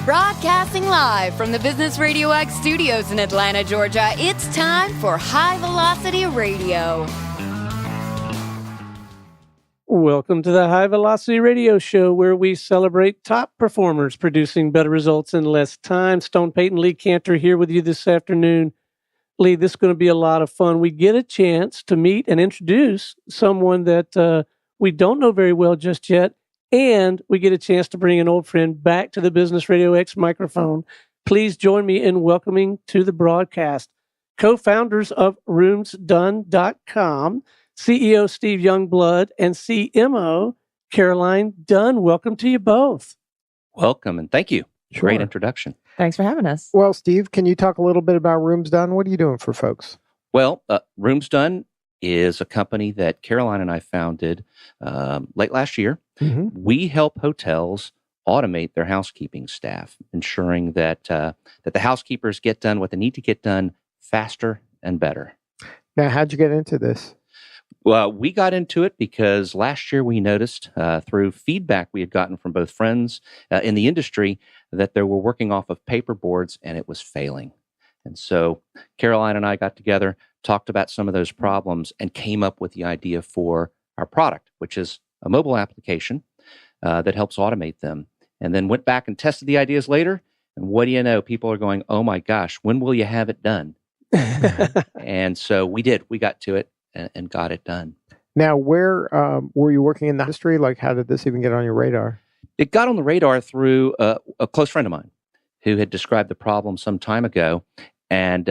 Broadcasting live from the Business Radio X studios in Atlanta, Georgia, it's time for High Velocity Radio. Welcome to the High Velocity Radio Show, where we celebrate top performers producing better results in less time. Stone Payton, Lee Cantor here with you this afternoon. Lee, this is going to be a lot of fun. We get a chance to meet and introduce someone that we don't know very well just yet, and we get a chance to bring an old friend back to the Business Radio X microphone. Please join me in welcoming to the broadcast co-founders of RoomsDone.com, CEO Steve Youngblood, and CMO Caroline Dunn. Welcome to you both. Welcome, and thank you. Sure. Great introduction. Thanks for having us. Well, Steve, can you talk a little bit about RoomsDone? What are you doing for folks? Well, RoomsDone is a company that Caroline and I founded late last year. Mm-hmm. We help hotels automate their housekeeping staff, ensuring that that the housekeepers get done what they need to get done faster and better. Now, how'd you get into this? Well, we got into it because last year we noticed through feedback we had gotten from both friends in the industry that they were working off of paper boards and it was failing. And so Caroline and I got together, talked about some of those problems, and came up with the idea for our product, which is a mobile application that helps automate them. And then went back and tested the ideas later. And what do you know? People are going, oh my gosh, when will you have it done? And so we did. We got to it and got it done. Now, where were you working in the industry? Like, how did this even get on your radar? It got on the radar through a close friend of mine who had described the problem some time ago. And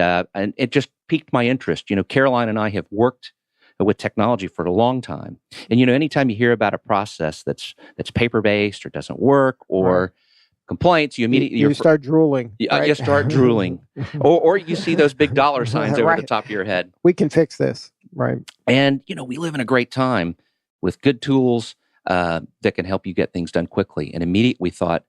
it just piqued my interest. You know, Caroline and I have worked with technology for a long time. And, you know, anytime you hear about a process that's paper-based or doesn't work or Right. complaints, you immediately... You start drooling. Right? You start drooling. or you see those big dollar signs over Right. the top of your head. We can fix this. Right. And, you know, we live in a great time with good tools that can help you get things done quickly. And immediately we thought,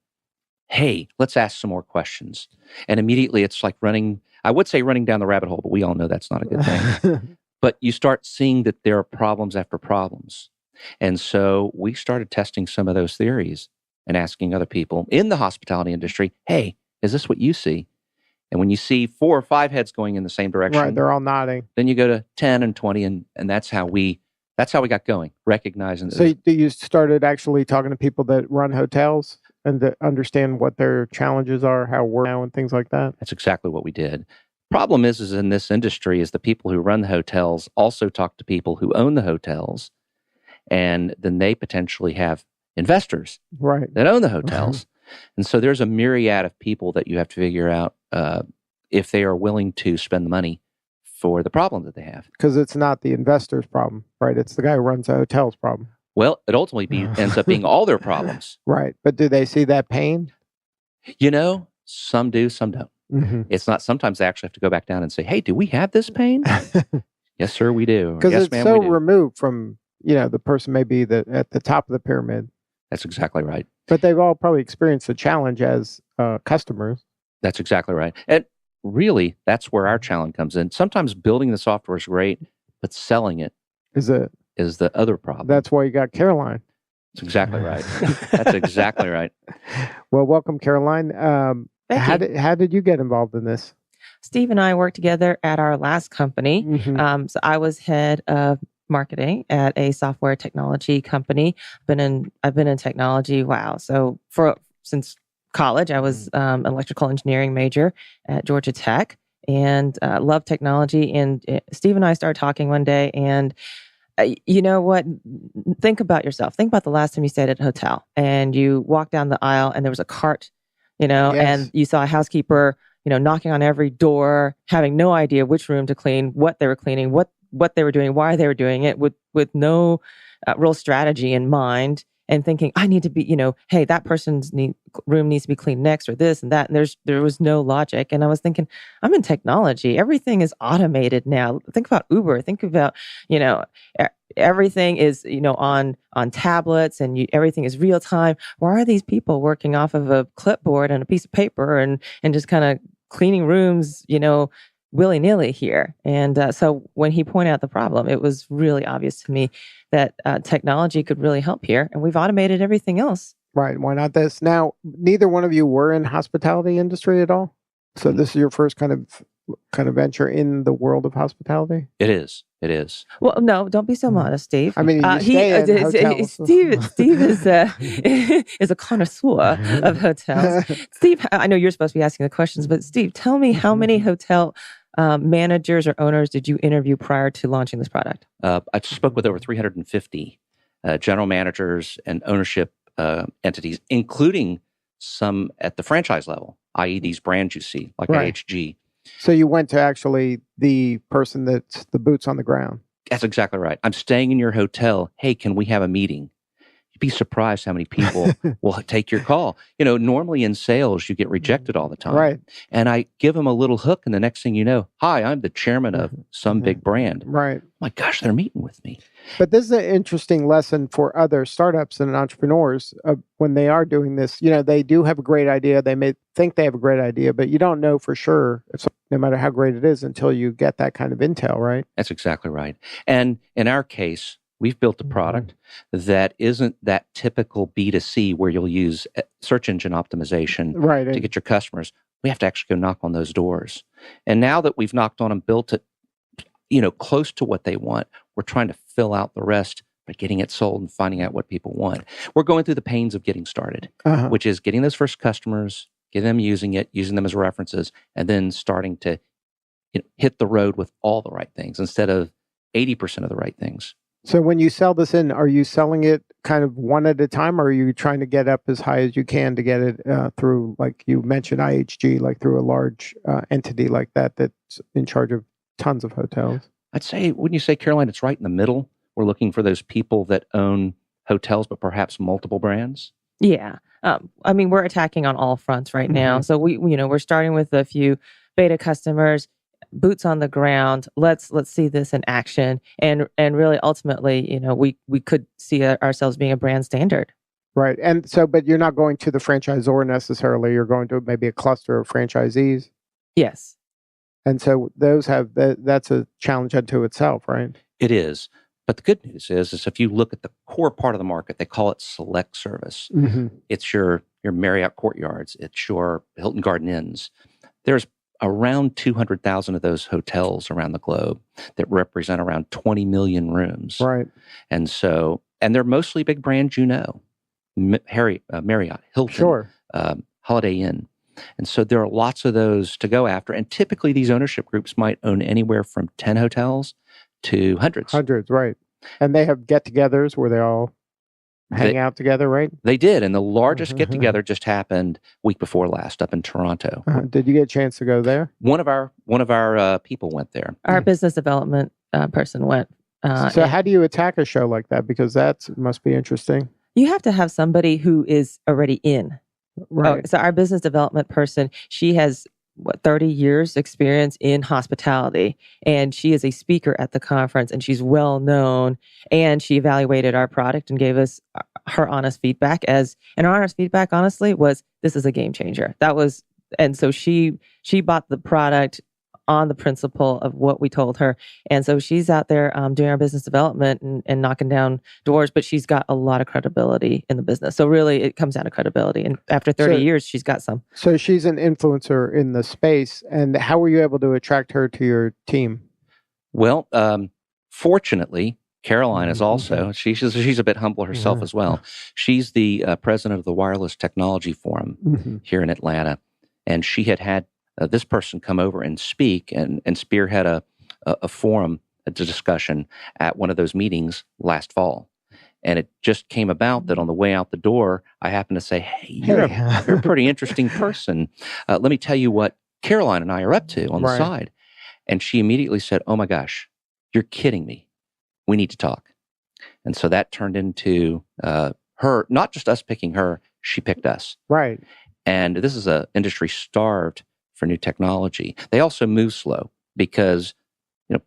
hey, let's ask some more questions. And immediately it's like running down the rabbit hole, but we all know that's not a good thing. But you start seeing that there are problems after problems. And so we started testing some of those theories and asking other people in the hospitality industry, hey, is this what you see? And when you see 4 or 5 heads going in the same direction, Right. They're all nodding. then you go to 10 and 20, and that's how we got going, recognizing So you started actually talking to people that run hotels and to understand what their challenges are, how we're now, and things like that. that's exactly what we did. Problem is in this industry is the people who run the hotels also talk to people who own the hotels, and then they potentially have investors Right. that own the hotels. And so there's a myriad of people that you have to figure out if they are willing to spend the money for the problem that they have. Because it's not the investor's problem, right? It's the guy who runs the hotel's problem. Well, it ultimately ends up being all their problems. Right. But do they see that pain? You know, some do, some don't. Mm-hmm. It's not, sometimes they actually have to go back down and say, hey, do we have this pain? Yes, sir, we do. Or, Because yes, it's ma'am, so we do. removed from, the person may be at the top of the pyramid, That's exactly right. but they've all probably experienced the challenge as customers. That's exactly right. And really, that's where our challenge comes in. Sometimes building the software is great, but selling it Is it? is the other problem. That's why you got Caroline. That's exactly right. That's exactly right. Well, welcome, Caroline. Thank you. How did you get involved in this? Steve and I worked together at our last company. Mhm. So I was head of marketing at a software technology company. I've been in technology. Wow. So since college, I was an electrical engineering major at Georgia Tech and loved technology. And Steve and I started talking one day, and you know what? Think about yourself. Think about the last time you stayed at a hotel and you walked down the aisle and there was a cart, Yes. and you saw a housekeeper, knocking on every door, having no idea which room to clean, what they were cleaning, what they were doing, why they were doing it, with no real strategy in mind, and thinking, I need to be, hey, that person's room needs to be cleaned next, or this and that. And there was no logic. And I was thinking, I'm in technology. Everything is automated now. Think about Uber. Think about, everything is, on tablets, and everything is real time. Why are these people working off of a clipboard and a piece of paper and just kind of cleaning rooms, willy-nilly here? And so when he pointed out the problem, it was really obvious to me that technology could really help here. And we've automated everything else. Right. Why not this? Now, neither one of you were in hospitality industry at all. So this is your first kind of venture in the world of hospitality. It is. It is. Well, no, don't be so modest, Steve. I mean, you stay in hotels. Steve is is a connoisseur of hotels. Steve, I know you're supposed to be asking the questions, but Steve, tell me how many hotel managers or owners did you interview prior to launching this product? I spoke with over 350 general managers and ownership entities, including some at the franchise level, i.e. these brands you see, like IHG. So you went to actually the person that's the boots on the ground. That's exactly right. I'm staying in your hotel. Hey, can we have a meeting? You'd be surprised how many people will take your call. Normally in sales, you get rejected all the time. Right. And I give them a little hook, and the next thing you know, hi, I'm the chairman of some big brand. Right. Oh my gosh, they're meeting with me. But this is an interesting lesson for other startups and entrepreneurs when they are doing this. They do have a great idea. They may think they have a great idea, but you don't know for sure, no matter how great it is, until you get that kind of intel, right? That's exactly right. And in our case, we've built a product that isn't that typical B2C where you'll use search engine optimization to get your customers. We have to actually go knock on those doors. And now that we've knocked on and built it, close to what they want, we're trying to fill out the rest by getting it sold and finding out what people want. We're going through the pains of getting started, which is getting those first customers, getting them using it, using them as references, and then starting to hit the road with all the right things instead of 80% of the right things. So when you sell this in, are you selling it kind of one at a time, or are you trying to get up as high as you can to get it through, like you mentioned, IHG, like through a large entity like that that's in charge of tons of hotels? I'd say, wouldn't you say, Caroline, it's right in the middle? We're looking for those people that own hotels, but perhaps multiple brands. Yeah. We're attacking on all fronts right now. So we're starting with a few beta customers, boots on the ground. Let's see this in action. And really, ultimately, we could see ourselves being a brand standard. Right. And so, but you're not going to the franchisor necessarily. You're going to maybe a cluster of franchisees. Yes. And so those that's a challenge unto itself, right? It is. But the good news is if you look at the core part of the market, they call it select service. It's your Marriott Courtyards. It's your Hilton Garden Inns. There's around 200,000 of those hotels around the globe that represent around 20 million rooms. Right. And they're mostly big brands, Marriott, Hilton, Holiday Inn. And so there are lots of those to go after. And typically these ownership groups might own anywhere from 10 hotels to hundreds. Hundreds, right. And they have get-togethers where they all hang out together, right? They did. And the largest get-together just happened week before last up in Toronto. Did you get a chance to go there? One of our people went there. Our business development person went. So how do you attack a show like that? Because that must be interesting. You have to have somebody who is already in. Right. So our business development person, she has 30 years experience in hospitality, and she is a speaker at the conference, and she's well known, and she evaluated our product and gave us her honest feedback and our honest feedback honestly was, this is a game changer. And so she bought the product on the principle of what we told her. And so she's out there doing our business development and knocking down doors, but she's got a lot of credibility in the business. So really it comes down to credibility. And after 30 years, she's got some. So she's an influencer in the space. And how were you able to attract her to your team? Well, fortunately, Caroline is also, she's a bit humble herself as well. She's the president of the Wireless Technology Forum here in Atlanta. And she had this person come over and speak and spearhead a forum, a discussion at one of those meetings last fall. And it just came about that on the way out the door, I happened to say, hey, you're a pretty interesting person. Let me tell you what Caroline and I are up to on the side. And she immediately said, oh my gosh, you're kidding me. We need to talk. And so that turned into her, not just us picking her, she picked us. Right. And this is an industry starved for new technology. They also move slow because,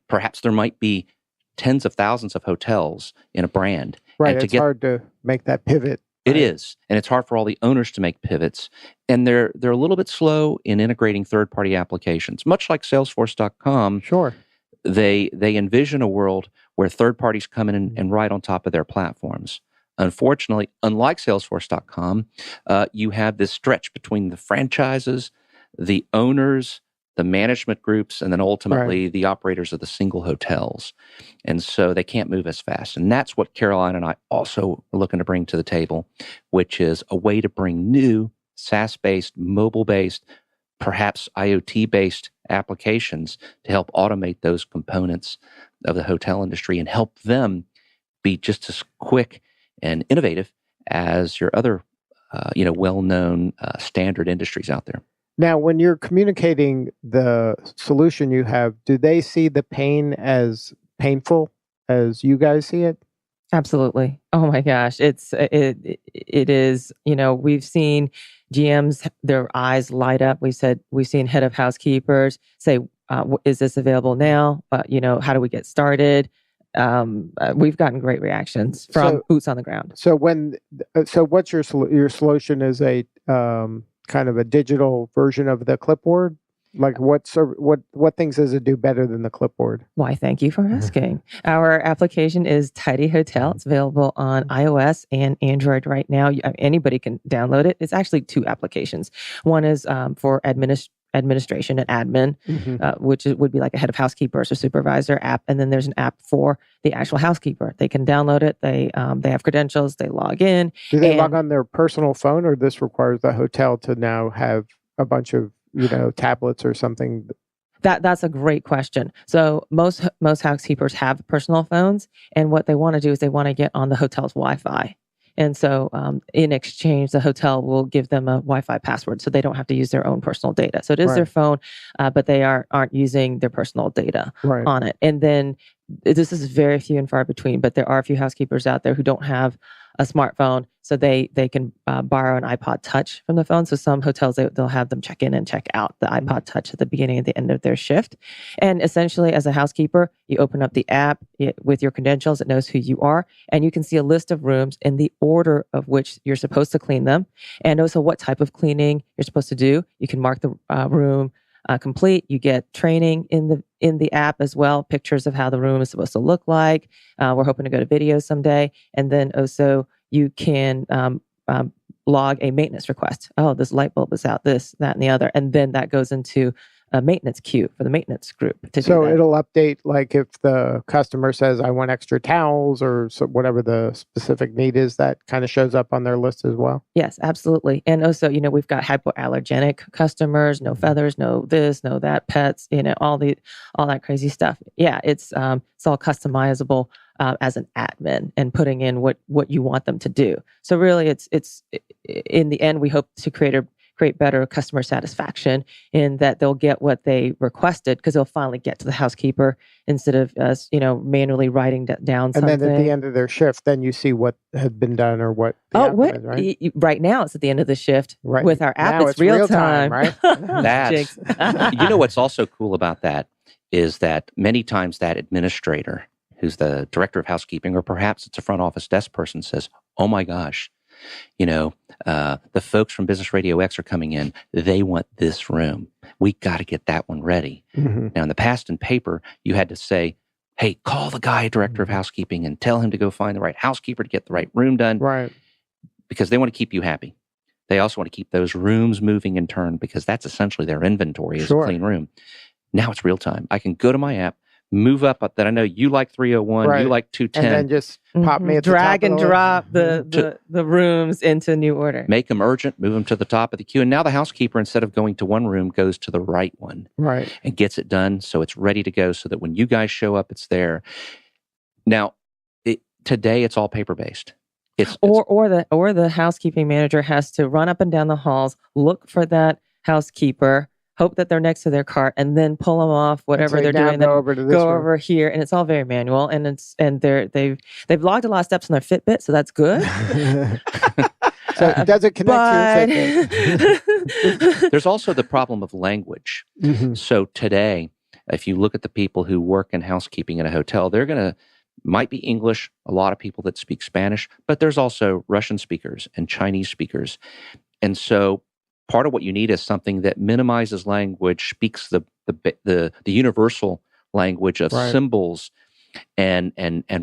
perhaps there might be tens of thousands of hotels in a brand. Right, it's hard to make that pivot. It is, and it's hard for all the owners to make pivots. And they're a little bit slow in integrating third-party applications. Much like Salesforce.com, they envision a world where third parties come in and write on top of their platforms. Unfortunately, unlike Salesforce.com, you have this stretch between the franchises, the owners, the management groups, and then ultimately the operators of the single hotels. And so they can't move as fast. And that's what Caroline and I also are looking to bring to the table, which is a way to bring new SaaS-based, mobile-based, perhaps IoT-based applications to help automate those components of the hotel industry and help them be just as quick and innovative as your other, well-known standard industries out there. Now, when you're communicating the solution you have, do they see the pain as painful as you guys see it? Absolutely. Oh my gosh. It is, we've seen GMs, their eyes light up. We've seen head of housekeepers say, is this available now? How do we get started? We've gotten great reactions from boots on the ground. So what's your solution is a kind of a digital version of the clipboard? Like what things does it do better than the clipboard? Why, thank you for asking. Our application is Tidy Hotel. It's available on iOS and Android right now. Anybody can download it. It's actually two applications. One is for administration and admin, which would be like a head of housekeepers or supervisor app. And then there's an app for the actual housekeeper. They can download it. They have credentials. They log in. Do they log on their personal phone, or this requires the hotel to now have a bunch of tablets or something? That's a great question. So most housekeepers have personal phones, and what they want to do is they want to get on the hotel's Wi-Fi. And so in exchange, the hotel will give them a Wi-Fi password so they don't have to use their own personal data. So it is their phone, but they aren't using their personal data on it. And then this is very few and far between, but there are a few housekeepers out there who don't have a smartphone, so they can borrow an iPod Touch from the phone. So some hotels, they'll have them check in and check out the iPod Touch at the beginning and the end of their shift. And essentially, as a housekeeper, you open up the app with your credentials. It knows who you are, and you can see a list of rooms in the order of which you're supposed to clean them, and also what type of cleaning you're supposed to do. You can mark the room complete. You get training in the app as well, pictures of how the room is supposed to look like. We're hoping to go to video someday. And then also you can log a maintenance request. Oh, this light bulb is out, this, that, and the other. And then that goes into a maintenance queue for the maintenance group to do that. It'll update, like if the customer says, I want extra towels or whatever the specific need is, that kind of shows up on their list as well. Yes, absolutely. And also, we've got hypoallergenic customers, no feathers, no this, no that, pets, all that crazy stuff. Yeah, it's all customizable as an admin and putting in what you want them to do. So really, it's in the end, we hope to create better customer satisfaction in that they'll get what they requested because they'll finally get to the housekeeper instead of us, manually writing down something. And then at the end of their shift, then you see what had been done or what the outcome is, right? Right now, it's at the end of the shift. Right. With our app, now it's real time. Right? That's, what's also cool about that is that many times that administrator, who's the director of housekeeping, or perhaps it's a front office desk person, says, oh my gosh, the folks from Business Radio X are coming in. They want this room. We got to get that one ready. Mm-hmm. Now, in the past, in paper, you had to say, hey, call the guy, director of housekeeping, and tell him to go find the right housekeeper to get the right room done. Right. Because they want to keep you happy. They also want to keep those rooms moving in turn because that's essentially their inventory is a clean room. Now it's real time. I can go to my app, move up that I know you like 301, you like 210. And then just pop me at the drag top and drop the rooms into new order. Make them urgent, move them to the top of the queue. And now the housekeeper, instead of going to one room, goes to the right one. Right. And gets it done so it's ready to go so that when you guys show up, it's there. Now, today it's all paper-based. Or the housekeeping manager has to run up and down the halls, look for that housekeeper, hope that they're next to their cart, and then pull them off whatever they're doing. Go over here, and it's all very manual. And they've logged a lot of steps on their Fitbit, so that's good. So does it connect to your Fitbit? There's also the problem of language. Mm-hmm. So today, if you look at the people who work in housekeeping in a hotel, might be English, a lot of people that speak Spanish, but there's also Russian speakers and Chinese speakers. And so part of what you need is something that minimizes language, speaks the universal language of symbols, and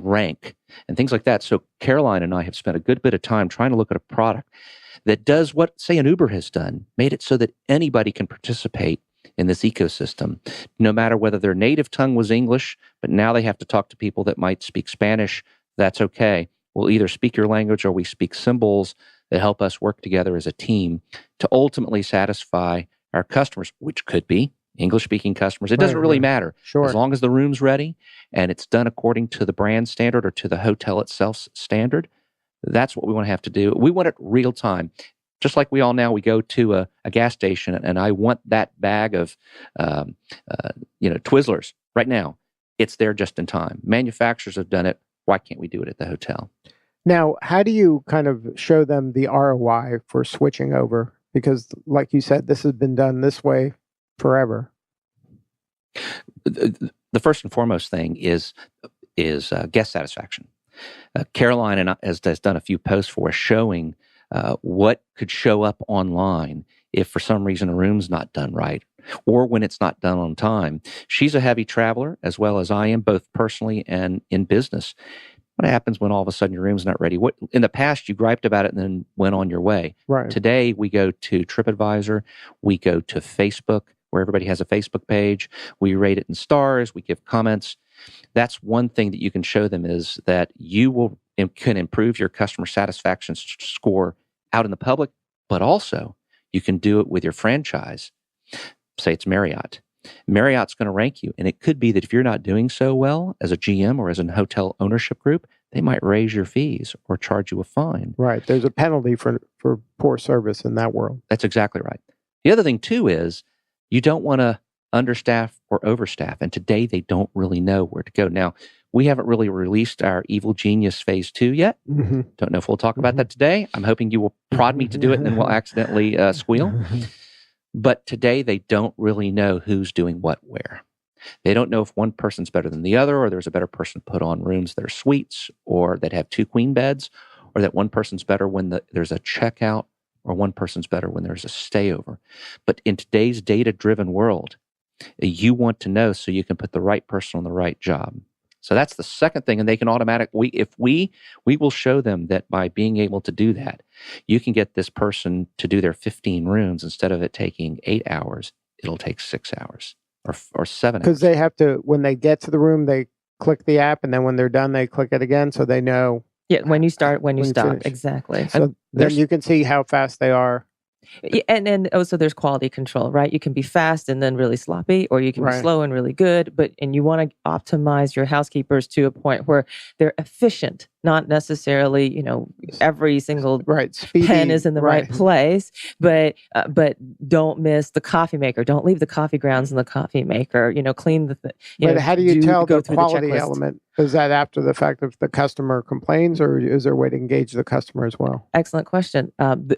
rank and things like that. So Caroline and I have spent a good bit of time trying to look at a product that does what, say, an Uber has done, made it so that anybody can participate in this ecosystem, no matter whether their native tongue was English, but now they have to talk to people that might speak Spanish. That's okay. We'll either speak your language or we speak symbols that help us work together as a team to ultimately satisfy our customers, which could be English-speaking customers. It doesn't really matter. Sure. As long as the room's ready and it's done according to the brand standard or to the hotel itself's standard, that's what we want to have to do. We want it real time. Just like we all now, we go to a gas station and I want that bag of Twizzlers right now. It's there just in time. Manufacturers have done it. Why can't we do it at the hotel? Now, how do you kind of show them the ROI for switching over? Because like you said, this has been done this way forever. The first and foremost thing is guest satisfaction. Caroline has done a few posts for us showing what could show up online if for some reason a room's not done right or when it's not done on time. She's a heavy traveler as well as I am, both personally and in business. What happens when all of a sudden your room's not ready? What in the past you griped about it and then went on your way. Right. Today we go to TripAdvisor, we go to Facebook where everybody has a Facebook page. We rate it in stars, we give comments. That's one thing that you can show them is that you can improve your customer satisfaction score out in the public, but also you can do it with your franchise. Say it's Marriott. Marriott's going to rank you. And it could be that if you're not doing so well as a GM or as a hotel ownership group, they might raise your fees or charge you a fine. Right. There's a penalty for poor service in that world. That's exactly right. The other thing, too, is you don't want to understaff or overstaff. And today they don't really know where to go. Now, we haven't really released our Evil Genius Phase 2 yet. Mm-hmm. Don't know if we'll talk about that today. I'm hoping you will prod me to do it and then we'll accidentally squeal. But today they don't really know who's doing what where. They don't know if one person's better than the other, or there's a better person put on rooms that are suites or that have 2 queen beds, or that one person's better when there's a checkout, or one person's better when there's a stayover. But in today's data-driven world, you want to know so you can put the right person on the right job. So that's the second thing, and they can we will show them that by being able to do that, you can get this person to do their 15 rooms instead of it taking 8 hours. It'll take 6 hours or 7 hours. Because they have to, when they get to the room, they click the app, and then when they're done, they click it again, so they know. Yeah, when you start, when you stop, finish. exactly. So then you can see how fast they are. And then also there's quality control, right? You can be fast and then really sloppy, or you can be slow and really good. And you want to optimize your housekeepers to a point where they're efficient, not necessarily, every single Speedy, pen is in the right place, but don't miss the coffee maker. Don't leave the coffee grounds in the coffee maker. Clean the. But how do you tell the quality element? Is that after the fact if the customer complains, or is there a way to engage the customer as well? Excellent question.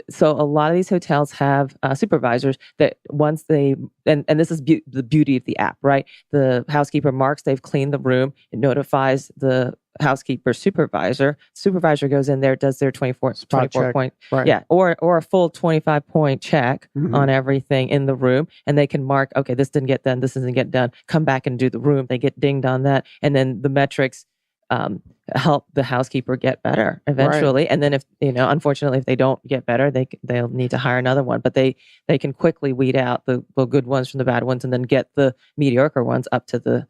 So a lot of these hotels have supervisors that once they, and this is the beauty of the app, right? The housekeeper marks they've cleaned the room. It notifies the housekeeper supervisor. Supervisor goes in there, does their 24 point, or a full 25-point check on everything in the room, and they can mark, okay, this didn't get done, this doesn't get done. Come back and do the room. They get dinged on that, and then the metrics help the housekeeper get better eventually. Right. And then if unfortunately, if they don't get better, they'll need to hire another one. But they can quickly weed out the good ones from the bad ones, and then get the mediocre ones up to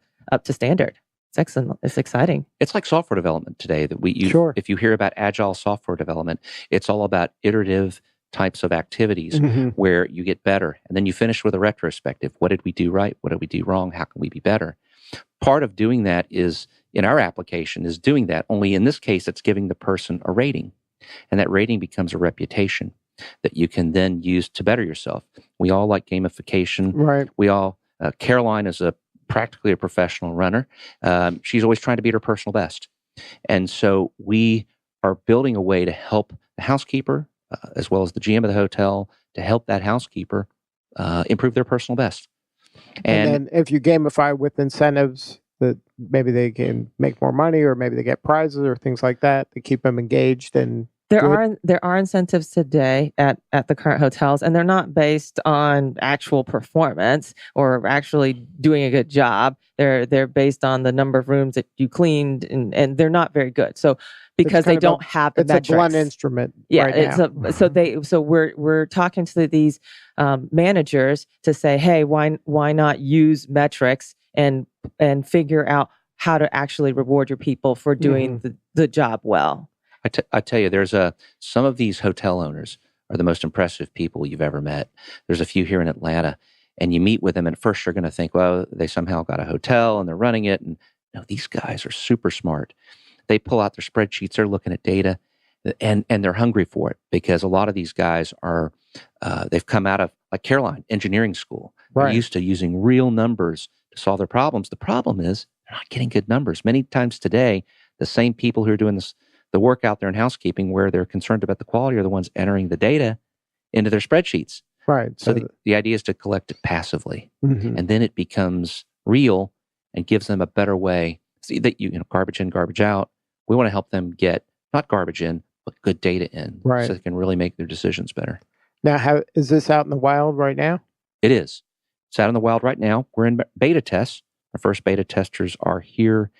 standard. It's excellent. It's exciting. It's like software development today that if you hear about agile software development, it's all about iterative types of activities where you get better. And then you finish with a retrospective. What did we do right? What did we do wrong? How can we be better? Part of doing that is, in our application, is doing that. Only in this case, it's giving the person a rating. And that rating becomes a reputation that you can then use to better yourself. We all like gamification. Right. We all, Caroline is practically a professional runner. She's always trying to beat her personal best. And so we are building a way to help the housekeeper, as well as the GM of the hotel, to help that housekeeper improve their personal best. And then if you gamify with incentives, that maybe they can make more money, or maybe they get prizes or things like that to keep them engaged and There are incentives today at the current hotels, and they're not based on actual performance or actually doing a good job. They're based on the number of rooms that you cleaned, and they're not very good. So because they don't have the metrics. It's a blunt instrument. Yeah, right so we're talking to these managers to say, hey, why not use metrics and figure out how to actually reward your people for doing the job well. I tell you, there's some of these hotel owners are the most impressive people you've ever met. There's a few here in Atlanta, and you meet with them, and at first you're going to think, well, they somehow got a hotel and they're running it. And no, these guys are super smart. They pull out their spreadsheets, they're looking at data, and they're hungry for it, because a lot of these guys are, they've come out of, like Caroline, engineering school. They're used to using real numbers to solve their problems. The problem is they're not getting good numbers. Many times today, the same people who are doing the work out there in housekeeping, where they're concerned about the quality, are the ones entering the data into their spreadsheets. Right. So the idea is to collect it passively, and then it becomes real and gives them a better way. See that garbage in, garbage out. We want to help them get not garbage in, but good data in, so they can really make their decisions better. Now, is this out in the wild right now? It is. It's out in the wild right now. We're in beta tests. Our first beta testers are here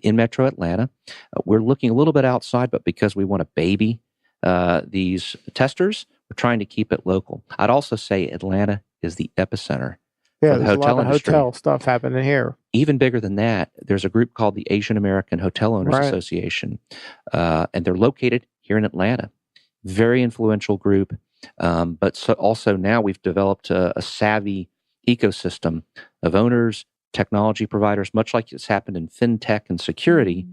in Metro Atlanta. We're looking a little bit outside, but because we want to baby these testers, we're trying to keep it local. I'd also say Atlanta is the epicenter. Yeah, for the there's hotel a lot of industry. hotel stuff happening here. Even bigger than that, there's a group called the Asian American Hotel Owners Association, and they're located here in Atlanta. Very influential group, but also now we've developed a savvy ecosystem of owners, technology providers, much like it's happened in fintech and security.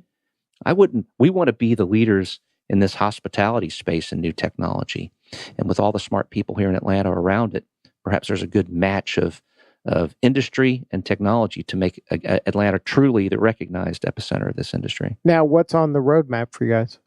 We want to be the leaders in this hospitality space and new technology. And with all the smart people here in Atlanta around it, perhaps there's a good match of industry and technology to make Atlanta truly the recognized epicenter of this industry. Now, what's on the roadmap for you guys?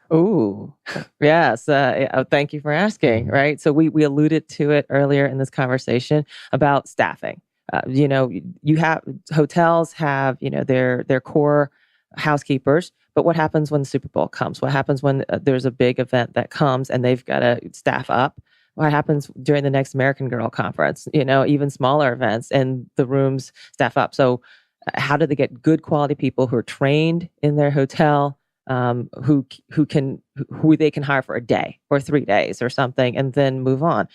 Oh, yes. Thank you for asking. Right. So we alluded to it earlier in this conversation about staffing. You have hotels have, their core housekeepers, but what happens when the Super Bowl comes? What happens when there's a big event that comes and they've got to staff up? What happens during the next American Girl conference, even smaller events, and the rooms staff up? So how do they get good quality people who are trained in their hotel, who they can hire for a day or 3 days or something, and then move on?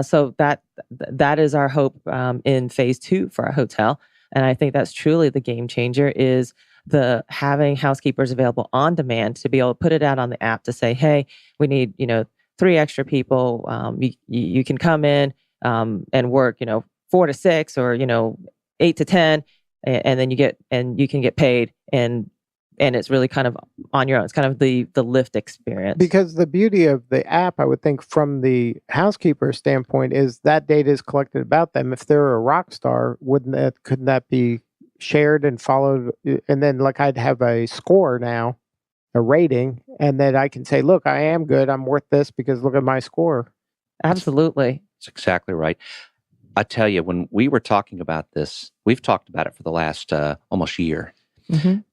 So that is our hope in phase 2 for our hotel. And I think that's truly the game changer, is the having housekeepers available on demand to be able to put it out on the app to say, hey, we need, 3 extra people. You can come in and work, 4 to 6 or, 8 to 10, and then you can get paid, and it's really kind of on your own. It's kind of the Lyft experience. Because the beauty of the app, I would think, from the housekeeper standpoint, is that data is collected about them. If they're a rock star, couldn't that be shared and followed? And then, like, I'd have a score now, a rating, and then I can say, look, I am good. I'm worth this because look at my score. Absolutely. That's exactly right. I tell you, when we were talking about this, we've talked about it for the last almost year.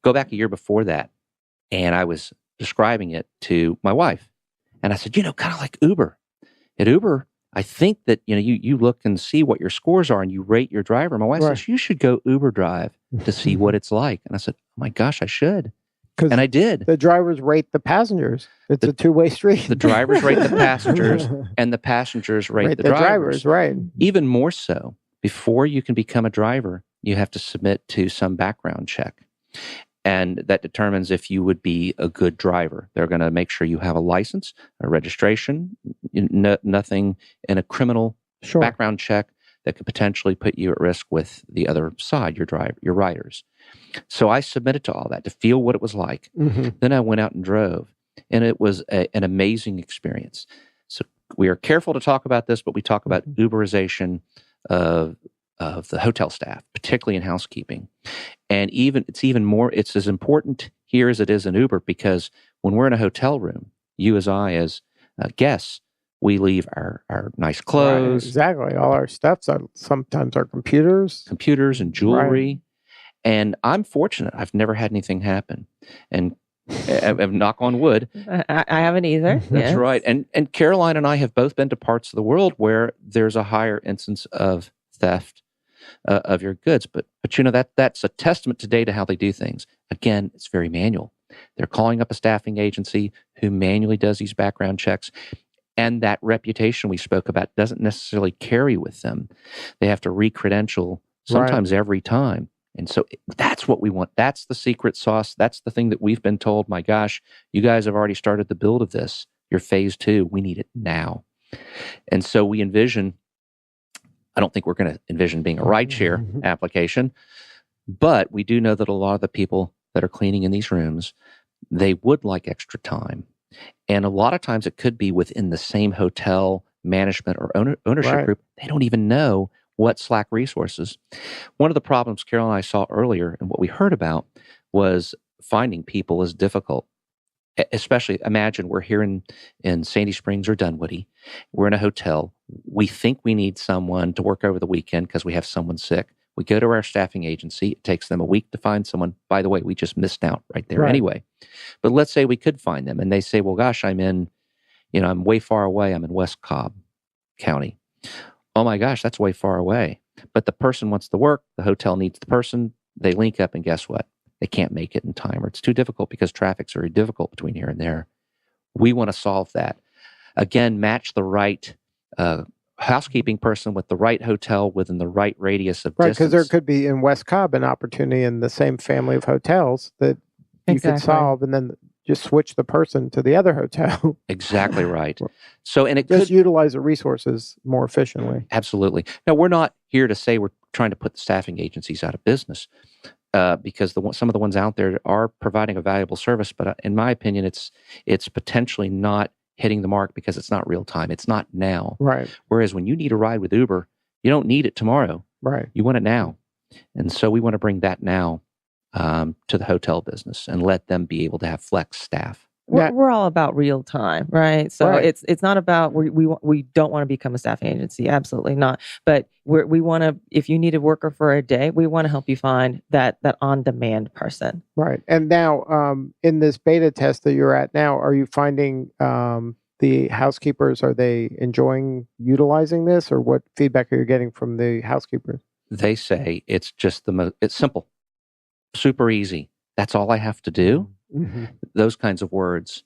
Go back a year before that, and I was describing it to my wife, and I said, kind of like Uber. At Uber, I think that you look and see what your scores are, and you rate your driver. My wife says, you should go Uber drive to see what it's like. And I said, oh my gosh, I should. And I did. The drivers rate the passengers. It's a two-way street. The drivers rate the passengers, and the passengers rate the drivers. Right. Even more so, before you can become a driver, you have to submit to some background check. And that determines if you would be a good driver. They're going to make sure you have a license, a registration, nothing in a criminal background check that could potentially put you at risk with the other side, your riders. So I submitted to all that to feel what it was like. Then I went out and drove, and it was an amazing experience. So we are careful to talk about this, but we talk about Uberization of the hotel staff, particularly in housekeeping. And it's as important here as it is in Uber, because when we're in a hotel room, you as guests, we leave our nice clothes. Right, exactly. All our stuff, sometimes our computers and jewelry. Right. And I'm fortunate. I've never had anything happen. And Knock on wood. I haven't either. That's right. And Caroline and I have both been to parts of the world where there's a higher instance of theft of your goods. But that's a testament today to how they do things. Again, it's very manual. They're calling up a staffing agency who manually does these background checks. And that reputation we spoke about doesn't necessarily carry with them. They have to re-credential sometimes every time. And so that's what we want. That's the secret sauce. That's the thing that we've been told, my gosh, you guys have already started the build of this. You're phase 2. We need it now. And so we envision, I don't think we're going to envision being a rideshare application, but we do know that a lot of the people that are cleaning in these rooms, they would like extra time. And a lot of times it could be within the same hotel management or ownership group. They don't even know what Slack resources. One of the problems Carol and I saw earlier and what we heard about was finding people is difficult. Especially, imagine we're here in Sandy Springs or Dunwoody. We're in a hotel. We think we need someone to work over the weekend because we have someone sick. We go to our staffing agency. It takes them a week to find someone. By the way, we just missed out right there anyway. But let's say we could find them and they say, well, gosh, I'm way far away. I'm in West Cobb County. Oh my gosh, that's way far away. But the person wants to work. The hotel needs the person. They link up and guess what? They can't make it in time or it's too difficult because traffic's very difficult between here and there. We want to solve that. Again, match the right housekeeping person with the right hotel within the right radius of distance. Because there could be in West Cobb an opportunity in the same family of hotels that you could solve and then just switch the person to the other hotel. Exactly right. So, and it just utilize the resources more efficiently. Absolutely. Now, we're not here to say we're trying to put the staffing agencies out of business because some of the ones out there are providing a valuable service. But in my opinion, it's potentially not hitting the mark because it's not real time. It's not now. Right. Whereas when you need a ride with Uber, you don't need it tomorrow. Right. You want it now. And so we want to bring that now to the hotel business and let them be able to have flex staff. We're all about real time, right? So it's not about we don't want to become a staffing agency, absolutely not. But we want to. If you need a worker for a day, we want to help you find that on demand person. Right. And now, in this beta test that you're at now, are you finding the housekeepers? Are they enjoying utilizing this, or what feedback are you getting from the housekeepers? They say it's just it's simple. Super easy. That's all I have to do. Mm-hmm. Those kinds of words.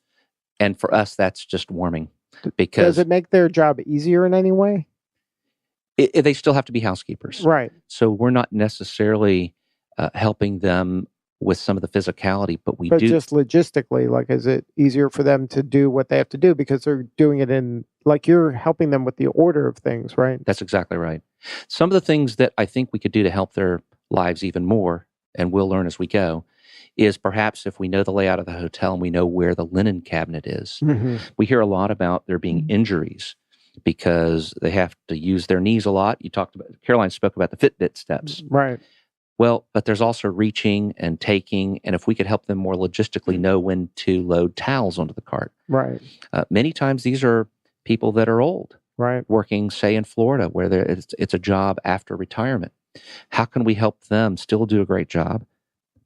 And for us, that's just warming. Because does it make their job easier in any way? They still have to be housekeepers. Right. So we're not necessarily helping them with some of the physicality, but do. Just logistically, like, is it easier for them to do what they have to do because they're doing it like you're helping them with the order of things, right? That's exactly right. Some of the things that I think we could do to help their lives even more, and we'll learn as we go, is perhaps if we know the layout of the hotel and we know where the linen cabinet is. Mm-hmm. We hear a lot about there being injuries because they have to use their knees a lot. Caroline spoke about the Fitbit steps. Right. Well, but there's also reaching and taking, and if we could help them more logistically know when to load towels onto the cart. Right. Many times these are people that are old. Right. Working, say, in Florida, where it's a job after retirement. How can we help them still do a great job,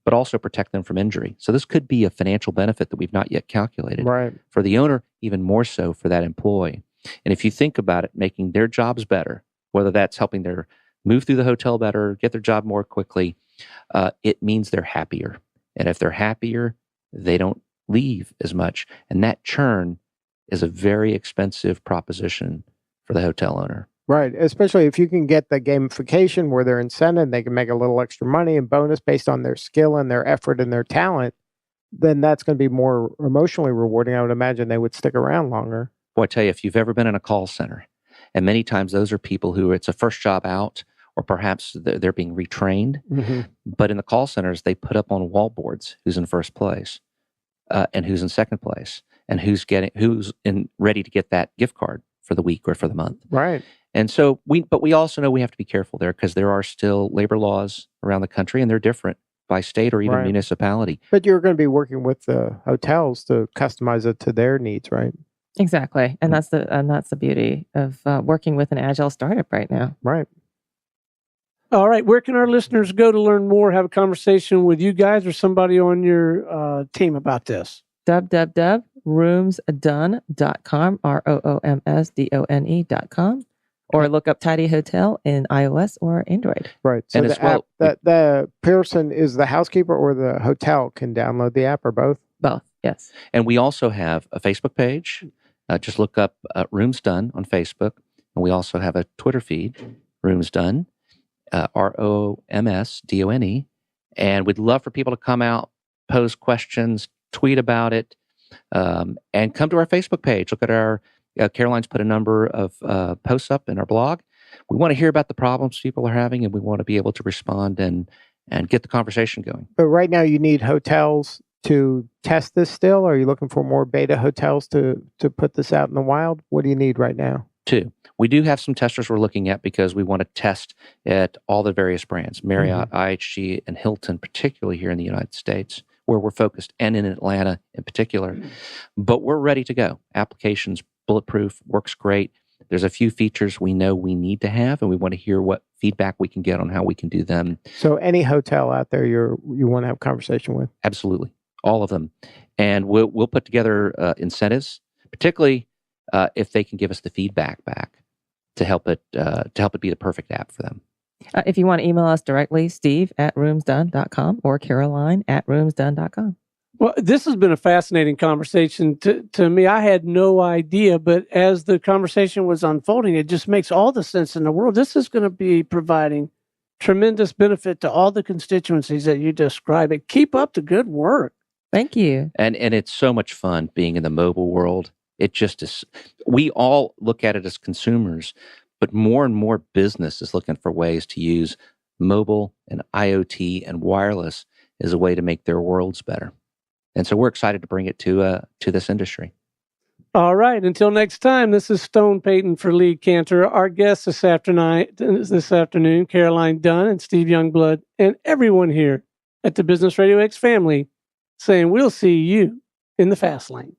but also protect them from injury? So this could be a financial benefit that we've not yet calculated. Right. For the owner, even more so for that employee. And if you think about it, making their jobs better, whether that's helping them move through the hotel better, get their job more quickly, it means they're happier. And if they're happier, they don't leave as much. And that churn is a very expensive proposition for the hotel owner. Right. Especially if you can get the gamification where they're incented, they can make a little extra money and bonus based on their skill and their effort and their talent, then that's going to be more emotionally rewarding. I would imagine they would stick around longer. Boy, I tell you, if you've ever been in a call center, and many times those are people who it's a first job out, or perhaps they're being retrained. Mm-hmm. But in the call centers, they put up on wall boards who's in first place and who's in second place and who's ready to get that gift card for the week or for the month. Right. And so we also know we have to be careful there because there are still labor laws around the country and they're different by state or even municipality. But you're going to be working with the hotels to customize it to their needs, right? Exactly. And that's the beauty of working with an agile startup right now. Right. All right. Where can our listeners go to learn more, have a conversation with you guys or somebody on your team about this? www.roomsdone.com, RoomsDone.com, or look up Tidy Hotel in iOS or Android. Right. So And the as well, app, the person is the housekeeper or the hotel can download the app or both? Both, yes. And we also have a Facebook page. Just look up RoomsDone on Facebook. And we also have a Twitter feed, RoomsDone, RoomsDone. And we'd love for people to come out, pose questions, tweet about it, and come to our Facebook page. Look at our, Caroline's put a number of posts up in our blog. We want to hear about the problems people are having, and we want to be able to respond and get the conversation going. But right now you need hotels to test this still? Or are you looking for more beta hotels to put this out in the wild? What do you need right now? 2, we do have some testers we're looking at because we want to test at all the various brands, Marriott, IHG, and Hilton, particularly here in the United States, where we're focused, and in Atlanta in particular. But we're ready to go. Application's bulletproof, works great. There's a few features we know we need to have, and we want to hear what feedback we can get on how we can do them. So any hotel out there you want to have a conversation with? Absolutely. All of them. And we'll put together incentives, particularly if they can give us the feedback back to help it be the perfect app for them. If you want to email us directly, steve@roomsdone.com or caroline@roomsdone.com. Well, this has been a fascinating conversation to me. I had no idea, but as the conversation was unfolding, it just makes all the sense in the world. This is going to be providing tremendous benefit to all the constituencies that you describe. And keep up the good work. Thank you. And it's so much fun being in the mobile world. It just is. We all look at it as consumers, but more and more business is looking for ways to use mobile and IoT and wireless as a way to make their worlds better. And so we're excited to bring it to this industry. All right. Until next time, this is Stone Payton for Lee Cantor. Our guests this afternoon, Caroline Dunn and Steve Youngblood, and everyone here at the Business Radio X family saying we'll see you in the fast lane.